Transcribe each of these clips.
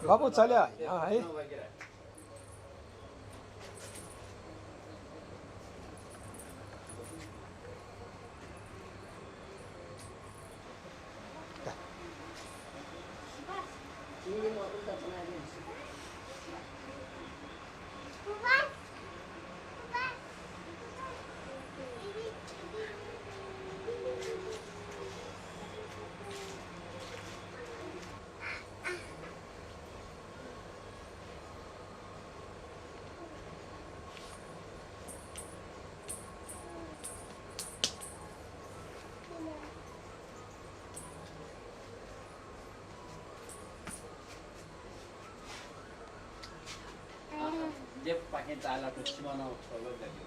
बाबु चल्यो यहाँ है Dia pakai tala tu cuma nak tolong lagi.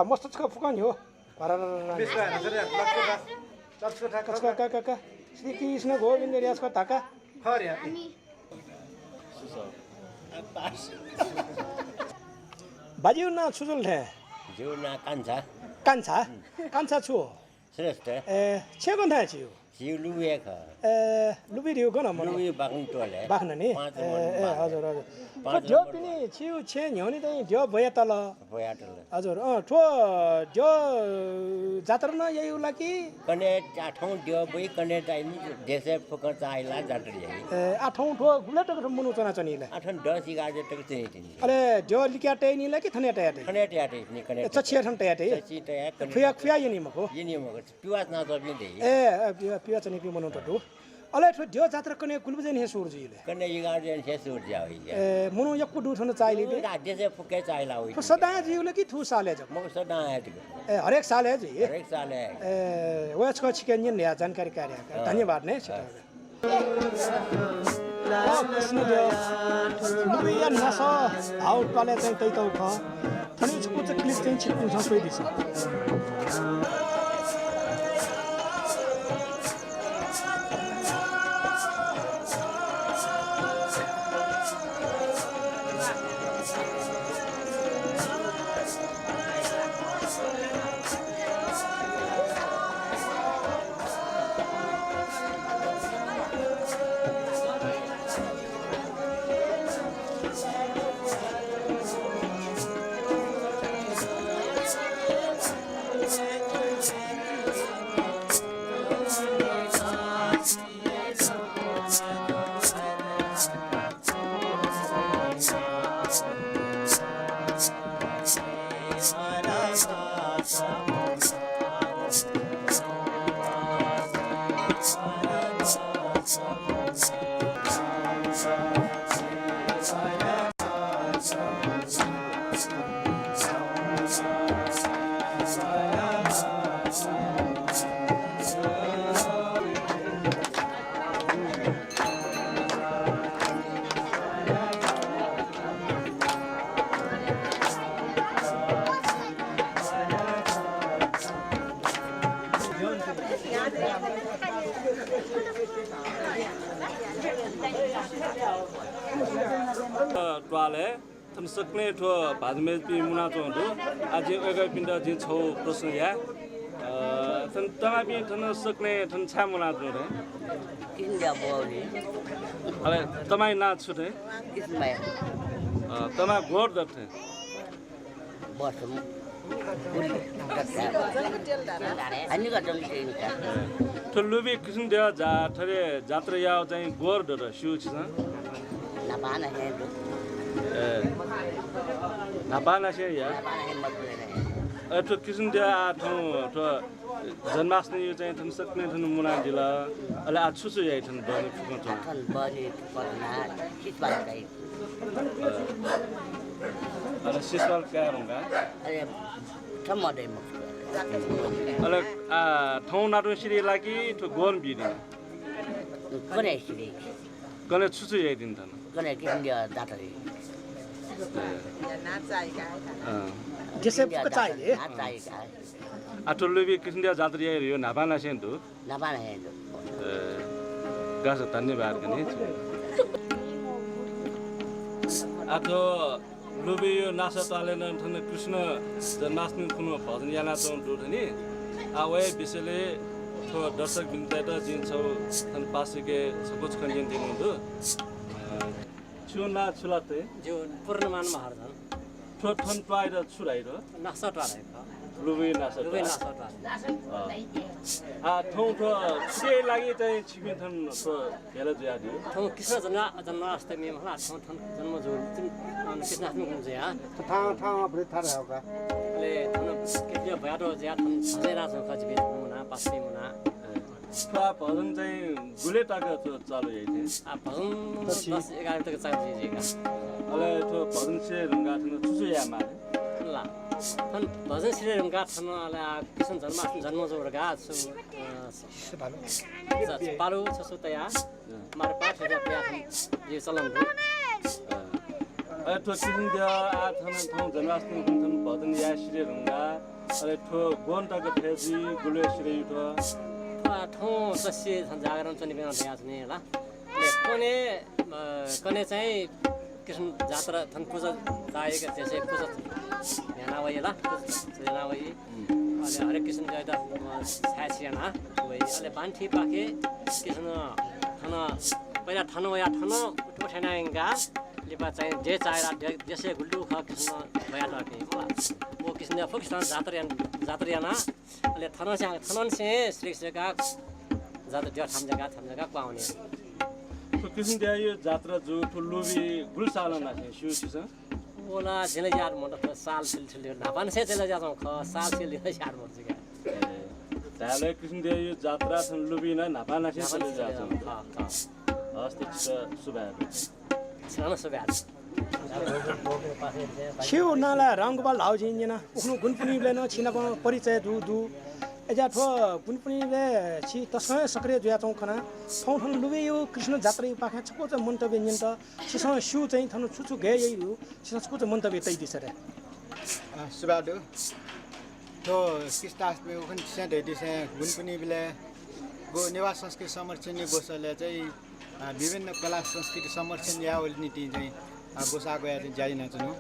मस्त छ फुकाउने हो श्री कृष्ण गोविन्द रियाजको धाका बाजिउ न छुजुल ठे जिउ न कान्छा कान्छा कान्छा छु श्रेष्ठ ए छेको था छिउ जिउ लुए ख लुबी रिउ गन म लुए बाग्न टोले बाग्न नि ए हजुर हजुर त्यो पनि छिउ छे न्यौनी चाहिँ त्यो भया तल हजुर ठो त्यो जात्रा न यही उला कि कने आठौं त्यो भई कने टाइम देशे फुकर चाइला जात्रा यही आठौं ठो गुलेट मुनु चना चनीले आठौं 10 11 टक चाहिँ तिनी अरे जो लिक्या टेनीले कि थने टयाटे नि कने चछिया ठन टयाटे चछि टया कने फिया फिया यनी मको पिवाज ना जबि दे ए पिया चनी पि मनु टटु अले ठो जो जात्रा कने गुलबजन हे सुरजीले कने 11 जन हे सुरजा होई ए मुनु यक्कु दु ठन चाइले बे देशे फुके चाइला होई सदा जीवले कि थु साले जक मको सदा आए ए हरेक साल है जी हरेक साल है ए वेच को छिके नि नया जानकारी कार्य धन्यवाद ने कृष्ण देव लुबिया नसा आउट पाले चाहिँ त्यही त ख थनी कुछ क्लिप चाहिँ छिप्नु छ सोइ दिस टोले थन सक्ने ठो भाजमेज पि मुना चोंदु आज एकै पिण्ड जि छौ प्रश्न या थन तमा पि थन सक्ने थन छा मुना चोंदु किन्जा बोली अले तमाइ ना छुटे इसमै तमा गोर दथे बसम अनि गजल दिन्छ तो लुबी कृष्ण देव जा थरे जात्रा याव चाहिँ गोर दर शु छ नपाना है नपाना से या नपाना है मत तो कृष्ण देव आठौ तो जन्माष्टमी यो चाहिँ थन सक्ने थन मुना दिला अले आ छुछु याइ थन बनि फुक छ थन बनि पर्ना किसबाल kai अले सिसवाल का रंगा अरे थमदे म अले ठौ नाटो सिरी लागि तो गोन बिदि कने सिरी कने छुछु याइ दिन थन कने किन्जा दातरी जैसे फुक चाहिए आटोलुबी कृष्ण देव जात्रा याइ यो नापाना सेन्तु नपाना है गास धन्यवाद गने आठो लुबी यो नासा तालेन थन कृष्ण जन्माष्टमी कुनो भजन याना चों दुथनि आवे बिसले थो दर्शक बिन्ते त जिन छौ थन पासिके सकुच खन्जन दिनु दु छुना छुलाते जो पूर्णमान महाराज थो थन पाइ र छुराइ र नासा टारे लुबी नासा लुबी नासा टारे आ थौ थो छे लागि चाहिँ छिमे थन थो हेला ज्या दियो थौ कृष्ण जन्माष्टमी होला थौ जन्म जो कृष्णाष्टमी हुन्छ या ठाउँ अपने थाहा होगा ले थौ के भयाटो ज्या थौ सजैरा छ खजबे मुना पास्ने मुना थो भजन चाहिँ गुलेटाको चालु याइ थिए आ भजन 10-11 तक चालु जिएका अले थो भजन से रंगा थन छुछु या मारे ला थन भजन श्री रंगा थन अला कृष्ण जन्माष्टमी जन्म जो रगा छु पालो छसु तया मारे पाठ हो गया ये चलन दु ठो कृष्ण देव आ थन थौ जन्माष्टमी थन भजन या श्री रंगा अले ठो गोन्टाको थेजी गुले श्री ठो ठौ सस्य जागरण चाहिँ बेला भ्या छ नि होला ले कने चाहिँ कृष्ण जात्रा थन पूजा चाहिएको त्यसै पूजा याना वयला याना वय अले हरे कृष्ण जयता छाछियाना वय अले बान्ठी पाके कृष्ण थन पहिला थन वया थन उठेनाइगा लिपा चाहिँ जे चाहेर देशे गुल्डु ख कृष्ण भया टके वो कृष्ण पाकिस्तान जात्रा अले थन से श्री का जात्रा त्यो ठाम जग्गा पाउने तो कृष्ण देव यो जात्रा जो ठुल्लुबी गुलसाला नाथे शिव छ ओला जेले यार म त साल छिल नापान से जेले जाम ख साल छिल यार म जग्गा दाले कृष्ण देव यो जात्रा ठुल्लुबी न नापाना से चले जाम हस्ते सुबार छन सुबार छिउ नाला रंगबाल हाउ जिन्जना उखनु गुन पनि लेन छिना परिचय दु एजा ठो पुनपुनीले छि तसै सक्रिय जुया चौं खना ठौं ठौं लुबेयो कृष्ण जात्रा पाखा छको च मन्तव्य निन्त छिसं स्यु चाहिँ थनु छुछु गे यु छिसं छको च मन्तव्य तै दिसरे सुबादु तो किस्तास में उखन से दे दिसे पुनपुनी बिले गो निवास संस्कृति संरक्षण गोसले चाहिँ विभिन्न कला संस्कृति संरक्षण या नीति चाहिँ गोसा गया चाहिँ जारी नचनु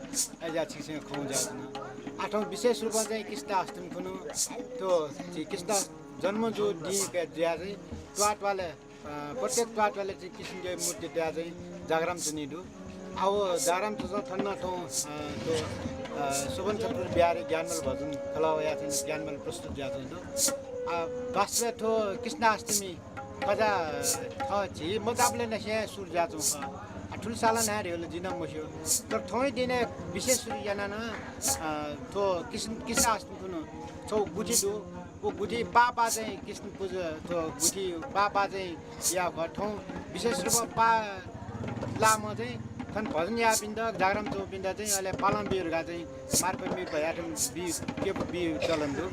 एजा छिसे खौ जानु आठौं विशेष रूपमा चाहिँ किस्ता अष्टमी खुनु तो किस्ता जन्म जो दी के ज्या चाहिँ ट्वाटवाले प्रत्येक ट्वाटवाले चाहिँ किसिम जो मूर्ति त्या चाहिँ जागराम चुनिदु अब जागराम चुन ठन्न ठौ तो सुबन चतुर बिहारी ज्ञानमल भजन खलाया चाहिँ ज्ञानमल प्रस्तुत ज्या चाहिँ वास्तव ठो कृष्णाष्टमी कजा थ झी मजाबले नसे सुर जाचौ ठुल साला नारीहरूले जिन मस्यो तर थोइ दिने विशेष याना न थो कृष्णाष्टमी कुनु छौ गुठी दु ओ गुठी पापा चाहिँ कृष्ण पूजा थो गुठी पापा चाहिँ या ठौ विशेष रूपमा पा लामो चाहिँ थन भजन या पिण्ड जागराम चौ पिण्ड चाहिँ अहिले पालन बिरुगा चाहिँ मार्पमी भयाठम बि के बि चलन दु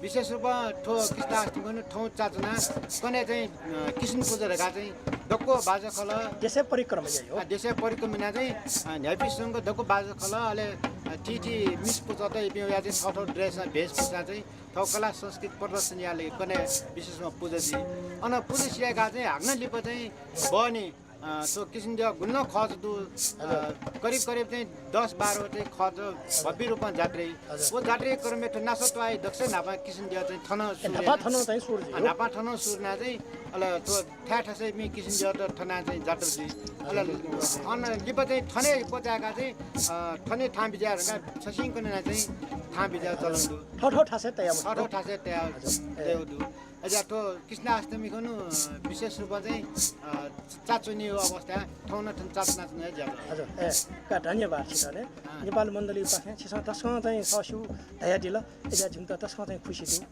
विशेष रूपमा ठो कृष्णाष्टमी कुनु ठौ चाचना कने चाहिँ कृष्ण पूजा रेखा चाहिँ दक्को बाजा खल देशै परिक्रमा जाइ हो देशै परिक्रमा चाहिँ न्यापिसँग दक्को बाजा खल अहिले टी मिस पूजा चाहिँ या चाहिँ ठठो ड्रेस भेषभूषा चाहिँ थौ कला संस्कृति प्रदर्शन याले कने विशेषमा पूजा दि अन पूजा सियाका चाहिँ हाग्न लिप चाहिँ बनी सो किसिम जो गुन्न खर्च दु करिब चाहिँ 10-12 चाहिँ खर्च भव्य रूपमा जात्रै वो जात्रै क्रममा ठो नासतो आइ दक्ष नापा किसिम जो चाहिँ थन नापा थन चाहिँ सुर नापा थन सुरना चाहिँ अल तो ठ्याठसै मी किसिम जो थना चाहिँ जात्रा दि अल अन लिप चाहिँ थने पचाका चाहिँ थने थाम बिजारका ससिङ कने चाहिँ थाम बिजा चलन दु ठठो ठासे तया ठठो ठासे तया दु अझ ठो कृष्णाष्टमी गर्नु विशेष रूपमा चाहिँ चाचुनी अवस्था ठाउँ ठाउँ चाच नाच्नु ज्यादा हजुर ए का धन्यवाद छ ने नेपाल मण्डली पाखे छिसा तस्मा चाहिँ ससु दया दिल एजा झुम त तस्मा चाहिँ खुसी छु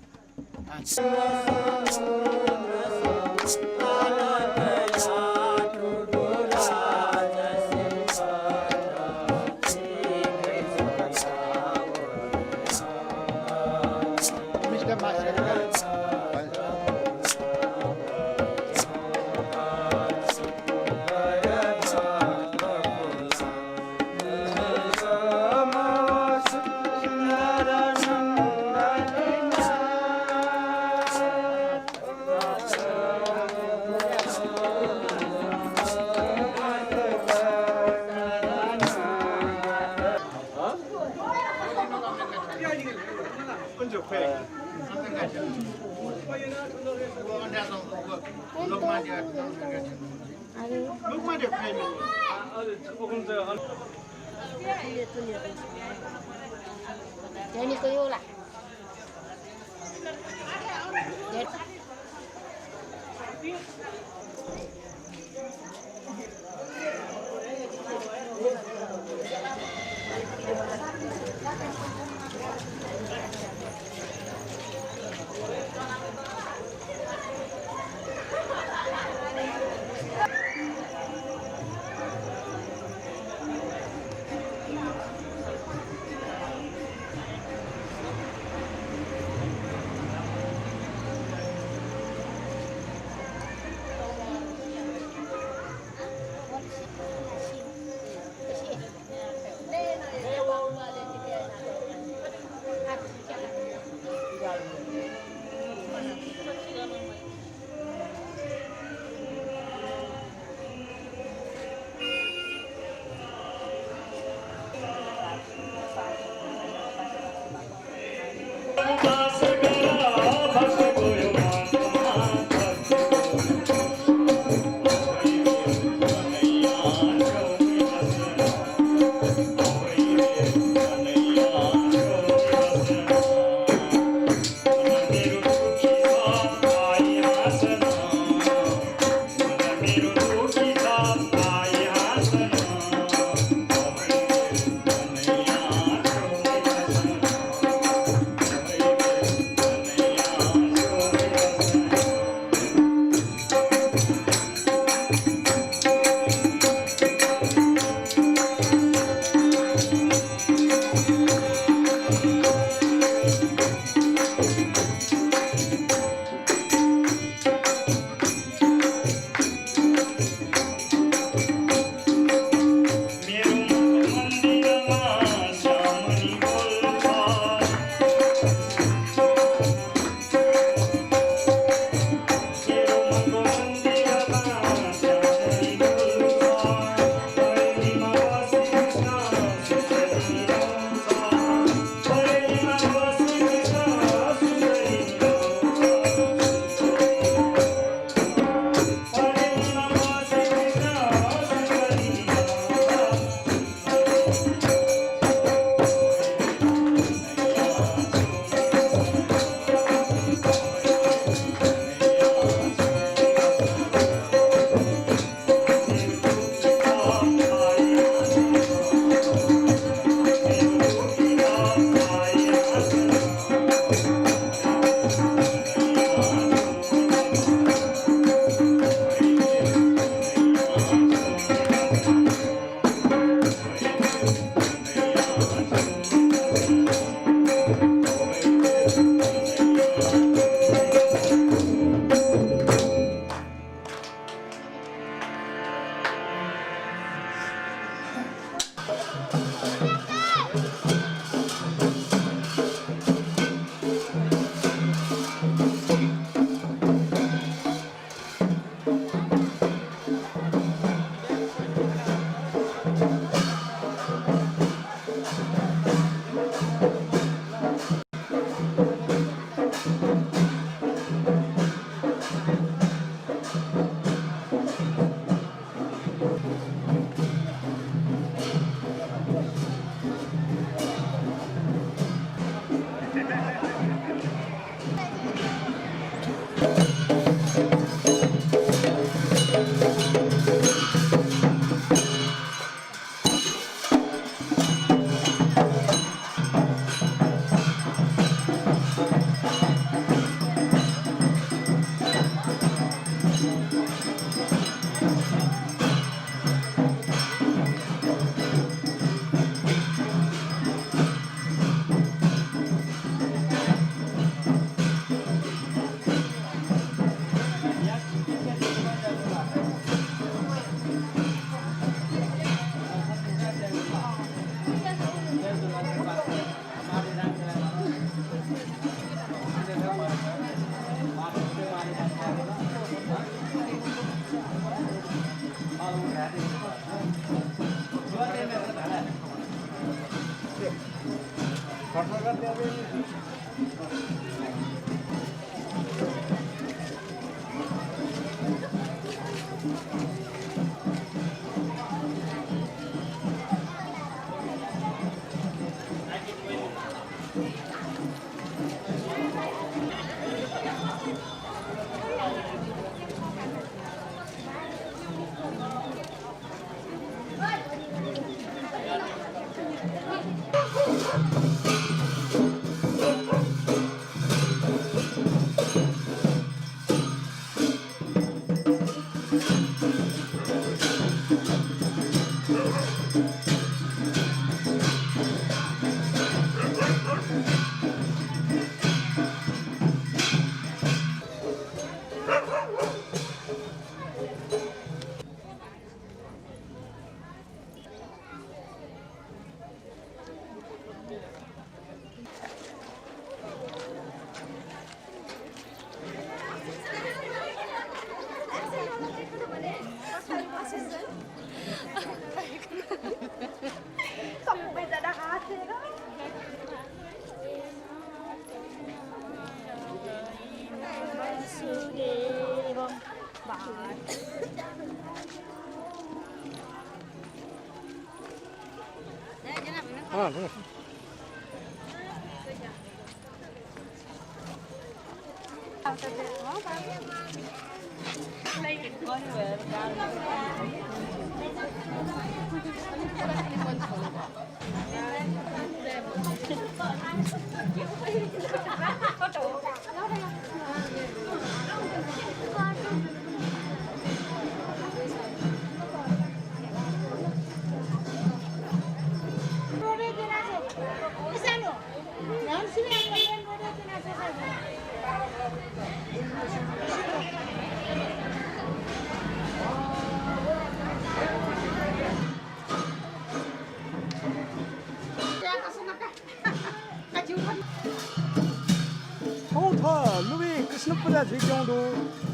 लुबी कृष्ण पूजा झिक्याउँदो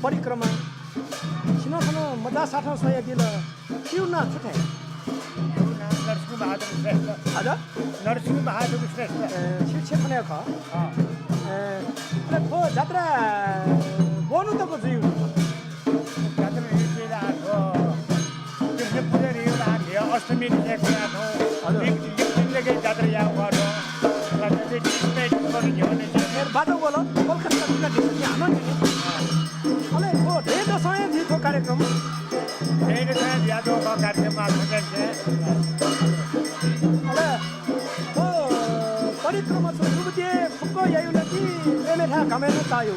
परिक्रमा सिनोसनो मजा साठौँ सय दिल किउना छुटे नरसिंह बहादुर श्रेष्ठ हजुर नरसिंह बहादुर श्रेष्ठ शिक्षक पनि ख खो जात्रा बनु त को जिउ जात्रा रिपेर आएको कृष्ण पूजा रिपेर आएको अष्टमी एक आएको एक जात्रा यहाँ गर्यो बाटो बोलो कलकत्ता जिल्ला ढिसी हानो नि अले हो धेरै समय जितो कार्यक्रम धेरै समय ज्यादोको कार्यक्रममा अले हो परिक्रमा सुबुते फुक्को यायुले कि एमेठा कमेनो चायो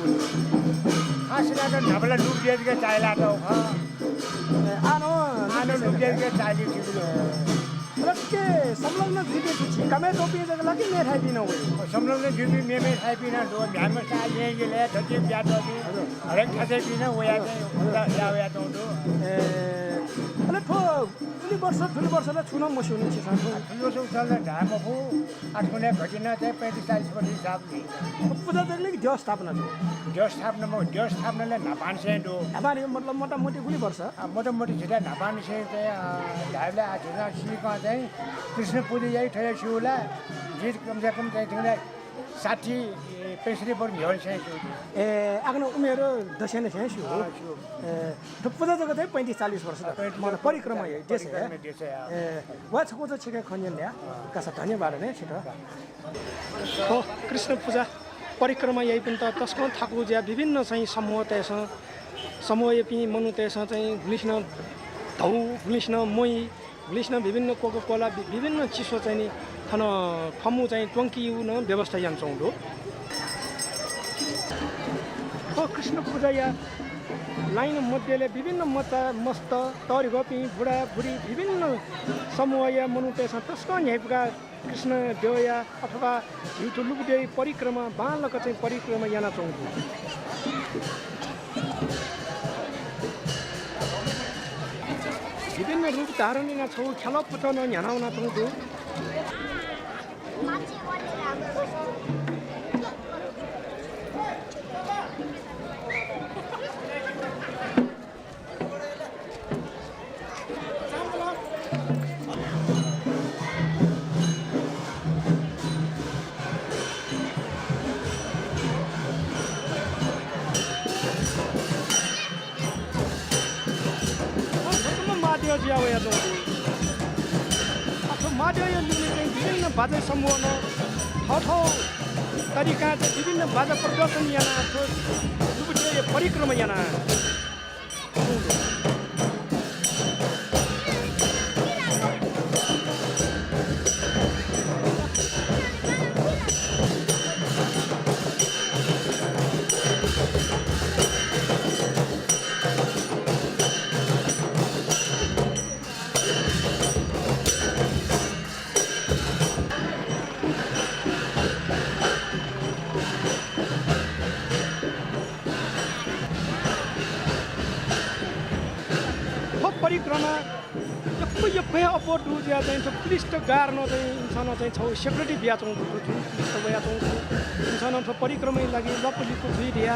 आसिनाको नबला डुब दिएके चाइला त आनो डुब दिएके चाइली थियो रक्के संलग्न जिते छि कमे टोपी जग लागि मे थाइ पिन हो संलग्न जुबी मे थाइ पिन दो ध्यान में चा ले गेले धति ब्या दति हरेक खासे पिन होया या तो अले ठो ठुली वर्षले छुन मसिउनु छि सा ठुलो सो चल्दा ढाम हो आठकुने घटिना चाहिँ 35-40 वर्ष हिसाबले पूजा जगले देव स्थापना देव स्थापनाले नपान से दो हमारे मतलब मोटामोटी कुली वर्ष मोटामोटी छिटा नपान से चाहिँ ढाइले आछना सिका चाहिँ कृष्ण पूजा यही ठय शिवला जित कमसेकम चाहिँ तिमीलाई 60-65 वर्ष झ्याइसकेको आफ्नो उमेर दसैँ नै छु तो पूजा जगत है 35-40 वर्ष मतलब परिक्रमा है देश है वा छको त छिका खन्जन ल्या कसा धन्यवाद नै छिटो हो कृष्ण पूजा परिक्रमा यही पनि त तस्को थाकु ज्या विभिन्न चाहिँ समूह त्यसमा समूह यपि मनु त्यसमा चाहिँ ग्लिस्न धौ ग्लिस्न मोई ग्लिस्न विभिन्न कोको कोला विभिन्न चिसो चाहिँ नि थन फमु चाहिँ ट्वंकी न व्यवस्था यान्छौँ दो हो कृष्ण पूजा या लाइन मध्येले विभिन्न मस्त तरी गपी बुढा बुढी विभिन्न समूह या मनु त्यसमा तस्को न्यायका कृष्ण देवया अथवा हिउँठो लुबुडे परिक्रमा बालक चाहिँ परिक्रमा याना चाउँछु विभिन्न रूप धारण छौ खेल पुटाउन ह्यानाउन चाउँछु विभिन्न बाजा समूह ठाउँ तरिका विभिन्न बाजा प्रदर्शन याना परिक्रमा याना परिक्रमा यप्पै अपोर्ट ज्या चाहिँ पुलिस गार्न चाहिँ इन्सान चाहिँ छौ सेक्युरिटी बिहाचौँ पुलिस बिहाचौँ इन्सान परिक्रमै लागि लपुलीको छुइदिया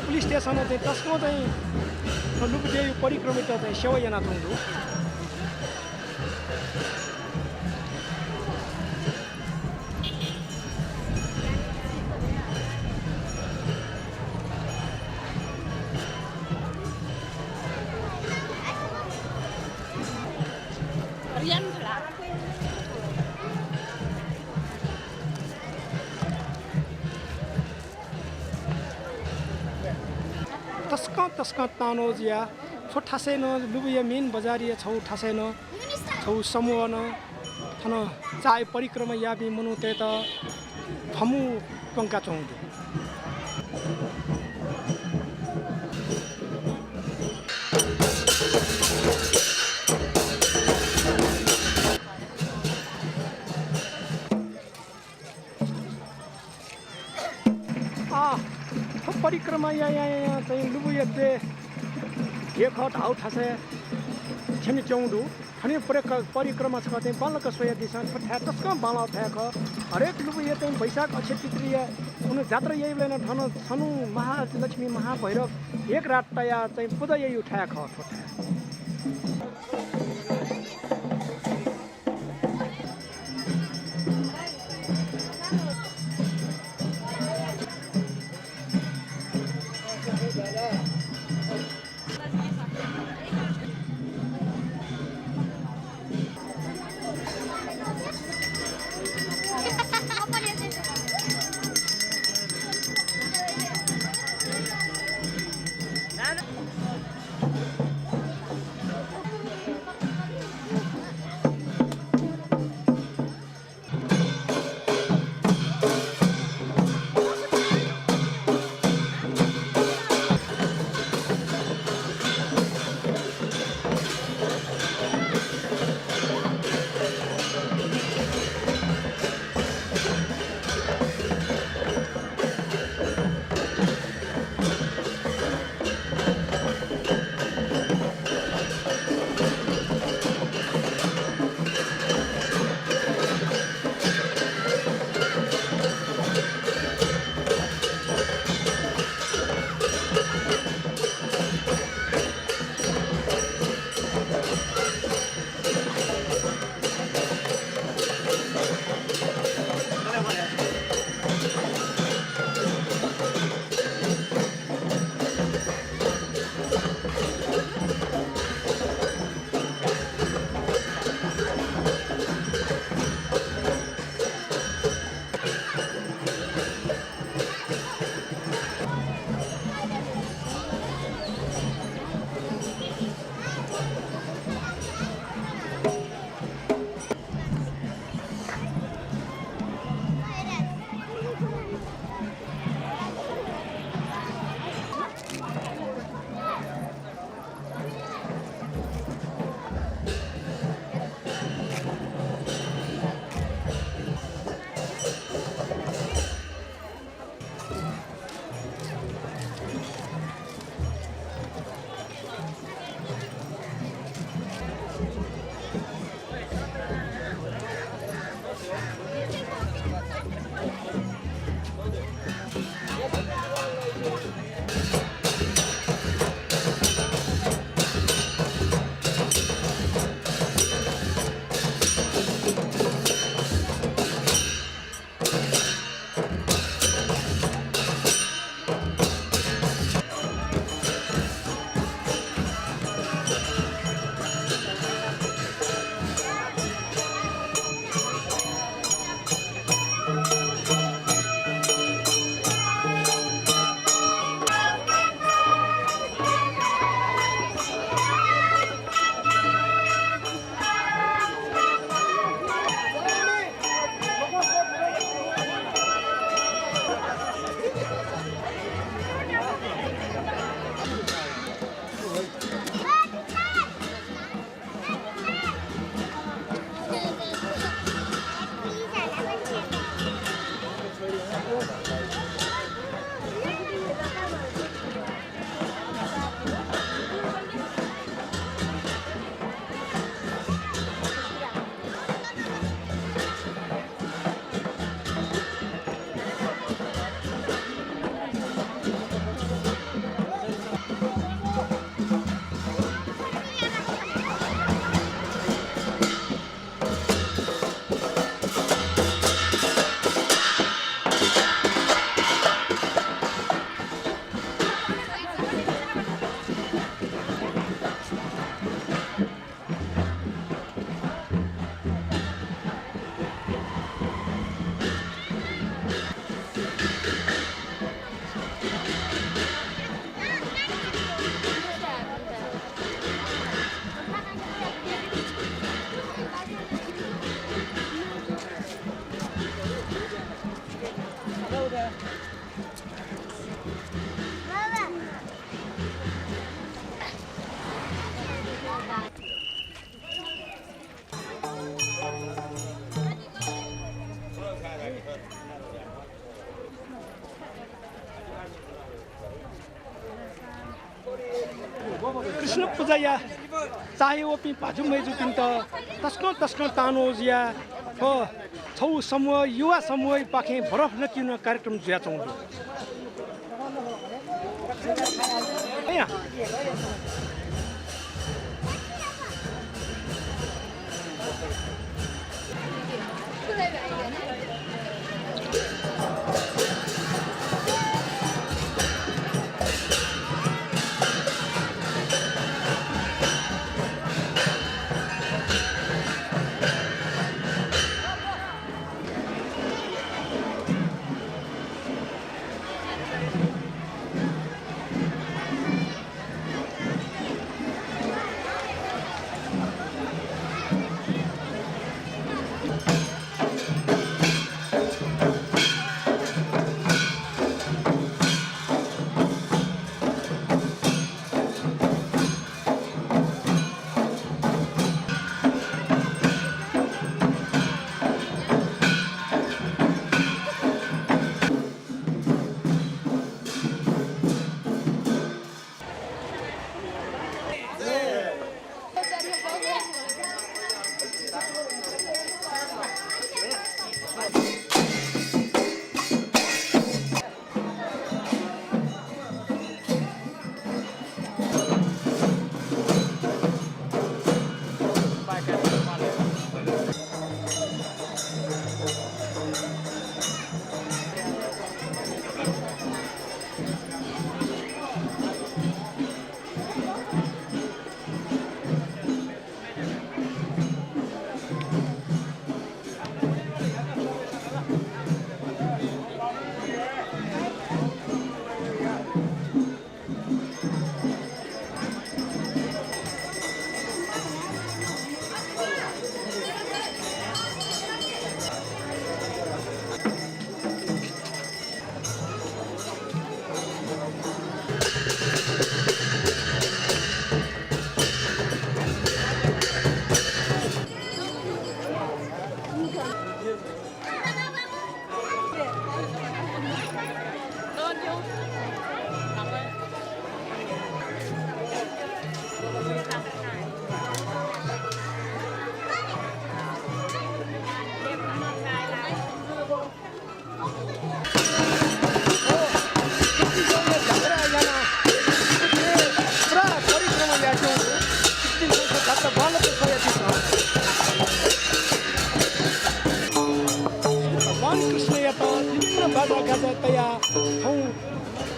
पुलिस स्टेसन चाहिँ तस्को चाहिँ लुबुडे परिक्रमै चाहिँ सेवा याना चाउँछु तस्का तानो जिया छो ठासे न लुबिया मेन बजारिया छौ ठासे न छौ समूह न थन चाय परिक्रमा याबी मनु ते त फमु पंका चौंदु परिक्रमा या चाहिँ लुबुया ते एक हाउ ठासे छेमी चौंदु हने परिक्रमा छ चाहिँ बालक सोया दिशा ठ्या तस्का बाला ठ्याक हरेक लुबुया चाहिँ वैशाख अक्षय तृतीया उन जात्रा यही बेला ठन छनु महालक्ष्मी महाभैरव एक रात तया चाहिँ पूजा यही उठाया ख कृष्ण पूजा या चाहे वो पि भाजु मैजु पिन त तस्क तानोज या हो छौ समूह युवा समूह पाखे बरफ न किन कार्यक्रम जुया चौंदो हैन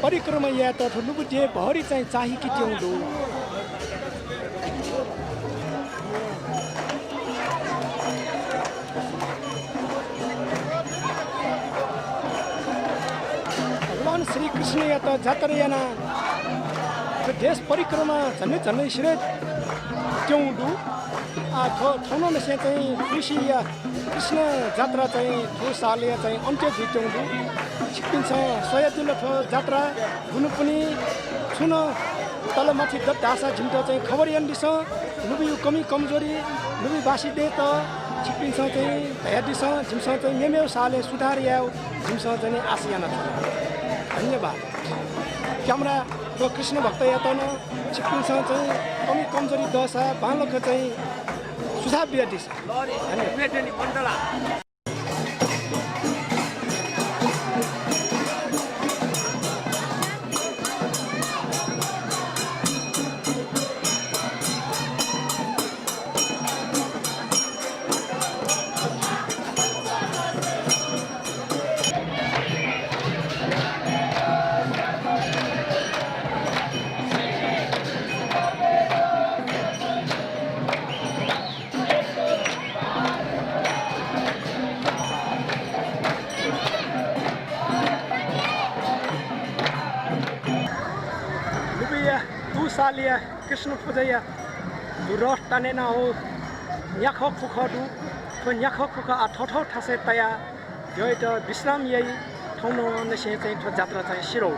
परिक्रमा या त लुबु जे भरि चाहिँ चाहि कि ट्याउँदो भगवान श्री कृष्ण या त जात्रा याना देश परिक्रमा झन्डै सिरे ट्याउँदो ठाउँमा चाहिँ कृषि या कृष्ण जात्रा चाहिँ ठो साल या चाहिँ अन्त्य ट्याउँदो छिप्पिन्छ सयजुल जात्रा हुनु पनि छुन तलमाथि ढासा झिम्टा चाहिँ खबरियान दिस लुबी कमी कमजोरी लुबी बासी दे त छिप्पिन्छ चाहिँ भया दिस झिम्स चाहिँ मेमेउ साले सुधार याउ झिम्स चाहिँ आसियाना धन्यवाद क्यामेरा कृष्ण भक्त या त न छिप्पिन्छ चाहिँ कमी कमजोरी दशा बालक चाहिँ सुझाव बिया दिस सालिया कृष्ण पूजा रस ताने ना हो न्याख फुख दु तो न्याख फुख आ ठठौ ठासे तया यो त विश्राम यही ठाउँमा नसे चाहिँ जात्रा चाहिँ सिरौ